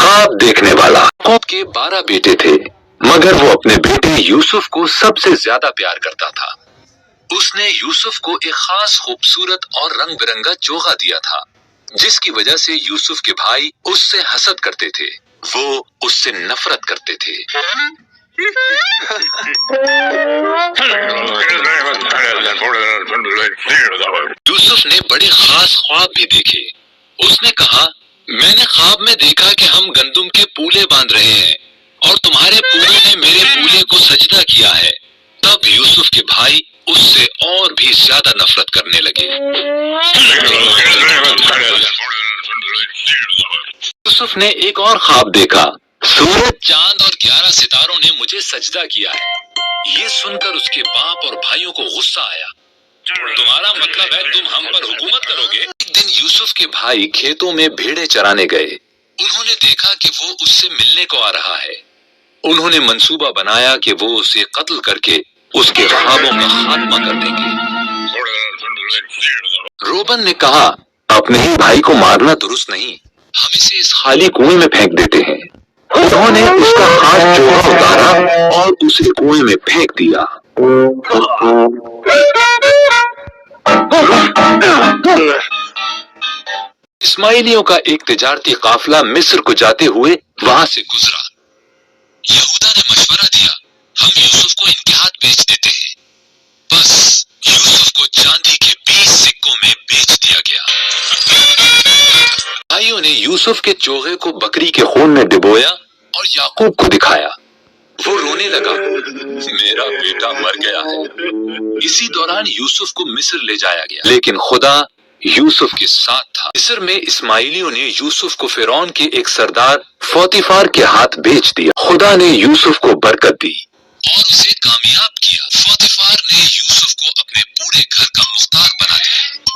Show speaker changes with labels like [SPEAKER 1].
[SPEAKER 1] خواب دیکھنے والا یعقوب کے 12 بیٹے تھے، مگر وہ اپنے بیٹے یوسف کو سب سے زیادہ پیار کرتا تھا۔ اس نے یوسف کو ایک خاص خوبصورت اور رنگ برنگا چوغا دیا تھا، جس کی وجہ سے یوسف کے بھائی اس سے حسد کرتے تھے، وہ اس سے نفرت کرتے تھے۔ یوسف نے بڑے خاص خواب بھی دیکھے۔ اس نے کہا، میں نے خواب میں دیکھا کہ ہم گندم کے پولے باندھ رہے ہیں اور تمہارے پولے نے میرے پولے کو سجدہ کیا ہے۔ تب یوسف کے بھائی اس سے اور بھی زیادہ نفرت کرنے لگے۔ یوسف نے ایک اور خواب دیکھا، سورج، چاند اور 11 ستاروں نے مجھے سجدہ کیا ہے۔ یہ سن کر اس کے باپ اور بھائیوں کو غصہ آیا۔ تمہارا مطلب ہے تم ہم پر حکومت کرو گے؟ ایک دن یوسف کے بھائی کھیتوں میں بھیڑیں چرانے گئے۔ انہوں نے دیکھا کہ وہ اس سے ملنے کو آ رہا ہے۔ انہوں نے منصوبہ بنایا کہ وہ اسے قتل کر کے اس کے خوابوں کا خاتمہ کر دیں گے۔ روبن نے کہا، اپنے ہی بھائی کو مارنا درست نہیں، ہم اسے اس خالی کنویں میں پھینک دیتے ہیں۔ انہوں نے اس کا خاص چوغا اتارا اور اسے کنویں میں پھینک دیا۔ اسماعیلیوں کا ایک تجارتی قافلہ مصر کو جاتے ہوئے وہاں سے گزرا۔ یہودا نے مشورہ دیا، ہم یوسف کو ان کے ہاتھ بیچ دیتے ہیں۔ بس یوسف کو چاندی کے 20 سکوں میں بیچ دیا گیا۔ بھائیوں نے یوسف کے چوغے کو بکری کے خون میں ڈبویا اور یعقوب کو دکھایا۔ وہ رونے لگا، میرا بیٹا مر گیا ہے۔ اسی دوران یوسف کو مصر لے جایا گیا، لیکن خدا یوسف کے ساتھ تھا۔ مصر میں اسماعیلیوں نے یوسف کو فرعون کے ایک سردار فوتیفار کے ہاتھ بیچ دیا۔ خدا نے یوسف کو برکت دی اور اسے کامیاب کیا۔ فوتیفار نے یوسف کو اپنے پورے گھر کا مختار بنا دیا۔